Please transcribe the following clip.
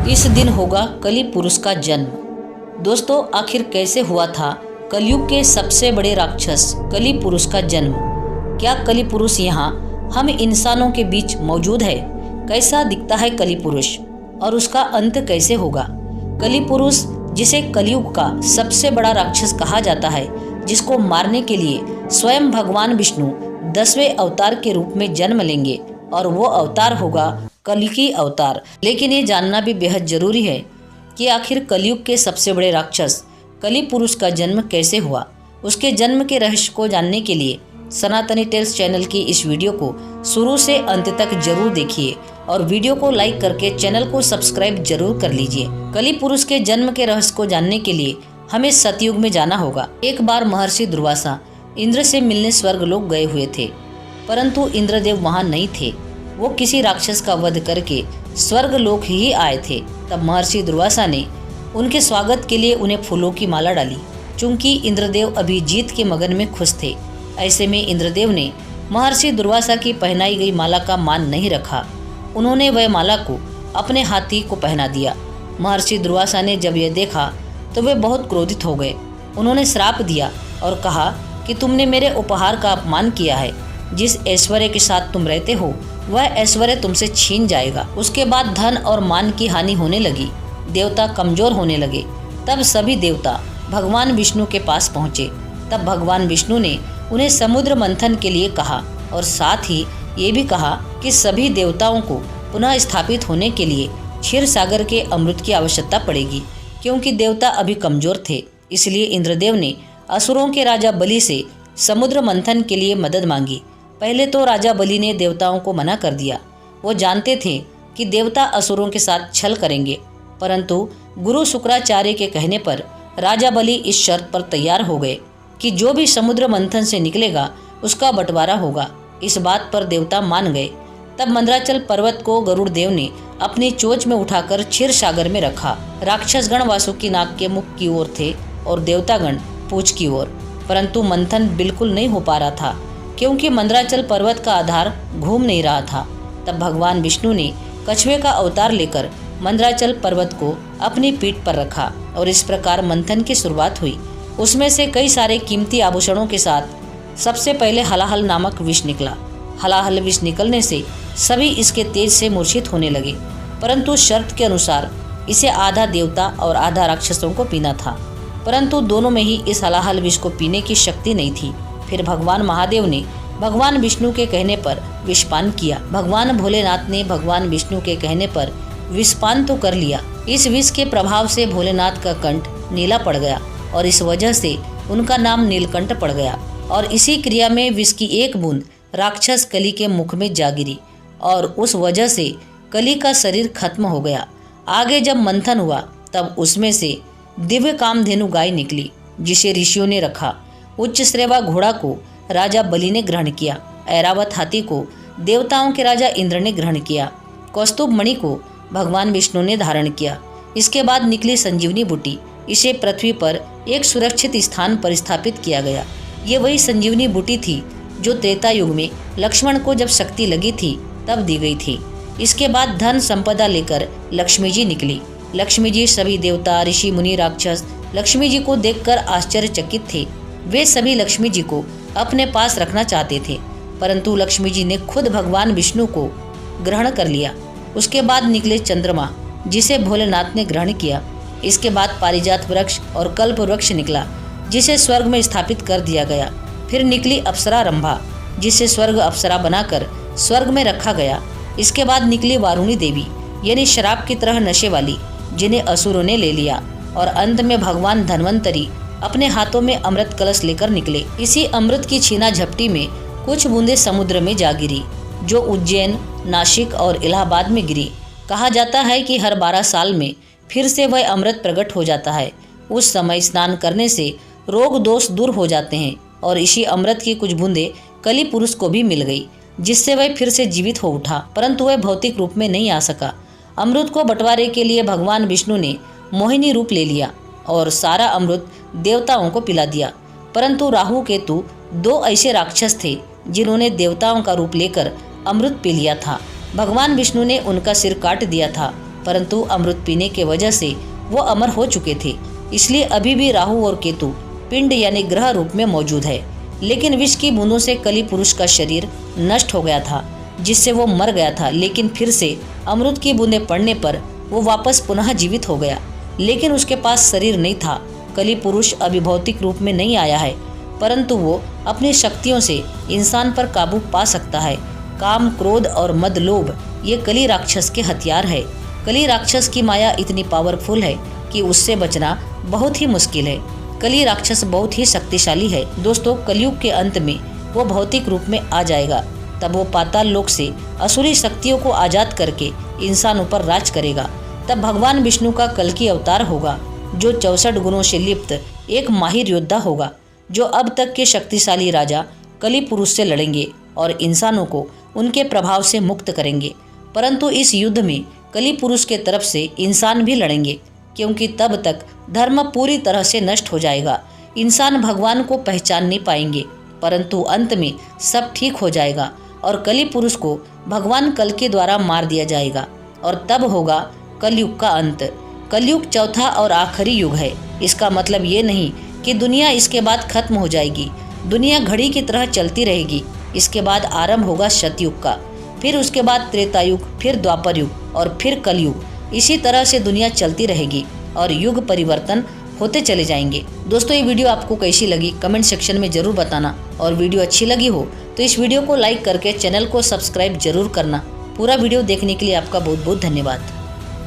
इस दिन होगा कलि पुरुष का जन्म। दोस्तों, आखिर कैसे हुआ था कलयुग के सबसे बड़े राक्षस कलि पुरुष का जन्म? क्या कलि पुरुष यहाँ हम इंसानों के बीच मौजूद है? कैसा दिखता है कलि पुरुष और उसका अंत कैसे होगा? कलि पुरुष, जिसे कलयुग का सबसे बड़ा राक्षस कहा जाता है, जिसको मारने के लिए स्वयं भगवान विष्णु 10वें अवतार के रूप में जन्म लेंगे और वो अवतार होगा कल्कि अवतार। लेकिन ये जानना भी बेहद जरूरी है कि आखिर कलयुग के सबसे बड़े राक्षस कलि पुरुष का जन्म कैसे हुआ। उसके जन्म के रहस्य को जानने के लिए सनातनी टेल्स चैनल की इस वीडियो को शुरू से अंत तक जरूर देखिए और वीडियो को लाइक करके चैनल को सब्सक्राइब जरूर कर लीजिए। कलि पुरुष के जन्म के रहस्य को जानने के लिए हमें सतयुग में जाना होगा। एक बार महर्षि दुर्वासा इंद्र से मिलने स्वर्ग लोग गए हुए थे, परंतु इंद्रदेव वहां नहीं थे। वो किसी राक्षस का वध करके स्वर्ग लोक ही आए थे। तब महर्षि दुर्वासा ने उनके स्वागत के लिए उन्हें फूलों की माला डाली। चूंकि इंद्रदेव अभी जीत के मगन में खुश थे, ऐसे में इंद्रदेव ने महर्षि दुर्वासा की पहनाई गई माला का मान नहीं रखा। उन्होंने वह माला को अपने हाथी को पहना दिया। महर्षि दुर्वासा ने जब यह देखा तो वे बहुत क्रोधित हो गए। उन्होंने श्राप दिया और कहा कि तुमने मेरे उपहार का अपमान किया है। जिस ऐश्वर्य के साथ तुम रहते हो वह ऐश्वर्य तुमसे छीन जाएगा। उसके बाद धन और मान की हानि होने लगी। देवता कमजोर होने लगे। तब सभी देवता भगवान विष्णु के पास पहुँचे। तब भगवान विष्णु ने उन्हें समुद्र मंथन के लिए कहा और साथ ही ये भी कहा कि सभी देवताओं को पुनः स्थापित होने के लिए क्षीर सागर के अमृत की आवश्यकता पड़ेगी। क्योंकि देवता अभी कमजोर थे, इसलिए इंद्रदेव ने असुरों के राजा बलि से समुद्र मंथन के लिए मदद मांगी। पहले तो राजा बलि ने देवताओं को मना कर दिया। वो जानते थे कि देवता असुरों के साथ छल करेंगे, परंतु गुरु शुक्राचार्य के कहने पर राजा बलि इस शर्त पर तैयार हो गए कि जो भी समुद्र मंथन से निकलेगा उसका बंटवारा होगा। इस बात पर देवता मान गए। तब मंदराचल पर्वत को गरुड़ देव ने अपनी चोंच में उठाकर क्षीर सागर में रखा। राक्षसगण वासुकी नाग के मुख की ओर थे और देवतागण पूंछ की ओर, परंतु मंथन बिल्कुल नहीं हो पा रहा था क्योंकि मंदराचल पर्वत का आधार घूम नहीं रहा था। तब भगवान विष्णु ने कछुए का अवतार लेकर मंदराचल पर्वत को अपनी पीठ पर रखा और इस प्रकार मंथन की शुरुआत हुई। उसमें से कई सारे कीमती आभूषणों के साथ सबसे पहले हलाहल नामक विष निकला। हलाहल विष निकलने से सभी इसके तेज से मूर्छित होने लगे, परंतु शर्त के अनुसार इसे आधा देवता और आधा राक्षसों को पीना था। परंतु दोनों में ही इस हलाहल विष को पीने की शक्ति नहीं थी। फिर भगवान महादेव ने भगवान विष्णु के कहने पर विषपान किया। भगवान भोलेनाथ ने भगवान विष्णु के कहने पर विषपान तो कर लिया। इस विष के प्रभाव से भोलेनाथ का कंठ नीला पड़ गया और इस वजह से उनका नाम नीलकंठ पड़ गया। और इसी क्रिया में विष की एक बूंद राक्षस कलि के मुख में जा गिरी और उस वजह से कलि का शरीर खत्म हो गया। आगे जब मंथन हुआ तब उसमें से दिव्य कामधेनु गाय निकली, जिसे ऋषियों ने रखा। उच्च श्रेवा घोड़ा को राजा बलि ने ग्रहण किया। ऐरावत हाथी को देवताओं के राजा इंद्र ने ग्रहण किया। कौस्तुभ मणि को भगवान विष्णु ने धारण किया। इसके बाद निकली संजीवनी बूटी। इसे पृथ्वी पर एक सुरक्षित स्थान पर स्थापित किया गया। ये वही संजीवनी बूटी थी जो त्रेता युग में लक्ष्मण को जब शक्ति लगी थी तब दी गई थी। इसके बाद धन संपदा लेकर लक्ष्मी जी निकली। लक्ष्मी जी सभी देवता, ऋषि, मुनि, राक्षस लक्ष्मी जी को देखकर आश्चर्यचकित थे। वे सभी लक्ष्मी जी को अपने पास रखना चाहते थे, परंतु लक्ष्मी जी ने खुद भगवान विष्णु को ग्रहण कर लिया। उसके बाद निकले चंद्रमा, जिसे भोलेनाथ ने ग्रहण किया। इसके बाद पारिजात वृक्ष और कल्प वृक्ष निकला, जिसे स्वर्ग में स्थापित कर दिया गया। फिर निकली अप्सरा रंभा, जिसे स्वर्ग अप्सरा बनाकर स्वर्ग में रखा गया। इसके बाद निकली वारुणी देवी, यानी शराब की तरह नशे वाली, जिन्हें असुरों ने ले लिया। और अंत में भगवान धन्वंतरी अपने हाथों में अमृत कलश लेकर निकले। इसी अमृत की छीना झपटी में कुछ बूंदे समुद्र में जा गिरी, जो उज्जैन, नासिक और इलाहाबाद में गिरी। कहा जाता है कि हर 12 साल में फिर से वह अमृत प्रकट हो जाता है। उस समय स्नान करने से रोग दोष दूर हो जाते हैं और इसी अमृत की कुछ बूंदे कलि पुरुष को भी मिल गई, जिससे वह फिर से जीवित हो उठा, परंतु वह भौतिक रूप में नहीं आ सका। अमृत को बंटवारे के लिए भगवान विष्णु ने मोहिनी रूप ले लिया और सारा अमृत देवताओं को पिला दिया। परंतु राहु केतु 2 ऐसे राक्षस थे जिन्होंने देवताओं का रूप लेकर अमृत पी लिया था। भगवान विष्णु ने उनका सिर काट दिया था, परंतु अमृत पीने के वजह से वो अमर हो चुके थे। इसलिए अभी भी राहु और केतु पिंड यानी ग्रह रूप में मौजूद है। लेकिन विष की बूंदों से कली पुरुष का शरीर नष्ट हो गया था, जिससे वो मर गया था। लेकिन फिर से अमृत की बूंदें पड़ने पर वो वापस पुनः जीवित हो गया। लेकिन उसके पास शरीर नहीं था। कली पुरुष अभी भौतिक रूप में नहीं आया है, परंतु वो अपनी शक्तियों से इंसान पर काबू पा सकता है। काम, क्रोध और मद, लोभ ये कली राक्षस के हथियार है। कली राक्षस की माया इतनी पावरफुल है कि उससे बचना बहुत ही मुश्किल है। कली राक्षस बहुत ही शक्तिशाली है। दोस्तों, कलयुग के अंत में वो भौतिक रूप में आ जाएगा। तब वो पाताल लोक से असुरी शक्तियों को आजाद करके इंसानों पर राज करेगा। तब भगवान विष्णु का कल्कि अवतार होगा, जो 64 गुणों से लिप्त एक माहिर योद्धा होगा, जो अब तक के शक्तिशाली राजा कली पुरुष से लड़ेंगे और इंसानों को उनके प्रभाव से मुक्त करेंगे। परंतु इस युद्ध में कली पुरुष के तरफ से इंसान भी लड़ेंगे, क्योंकि तब तक धर्म पूरी तरह से नष्ट हो जाएगा। इंसान भगवान को पहचान नहीं पाएंगे, परंतु अंत में सब ठीक हो जाएगा और कली पुरुष को भगवान कल के द्वारा मार दिया जाएगा और तब होगा कलयुग का अंत। कलयुग चौथा और आखिरी युग है। इसका मतलब ये नहीं कि दुनिया इसके बाद खत्म हो जाएगी। दुनिया घड़ी की तरह चलती रहेगी। इसके बाद आरंभ होगा सतयुग का, फिर उसके बाद त्रेता युग, फिर द्वापर युग और फिर कलयुग। इसी तरह से दुनिया चलती रहेगी और युग परिवर्तन होते चले जाएंगे। दोस्तों, ये वीडियो आपको कैसी लगी कमेंट सेक्शन में जरूर बताना, और वीडियो अच्छी लगी हो तो इस वीडियो को लाइक करके चैनल को सब्सक्राइब जरूर करना। पूरा वीडियो देखने के लिए आपका बहुत बहुत धन्यवाद।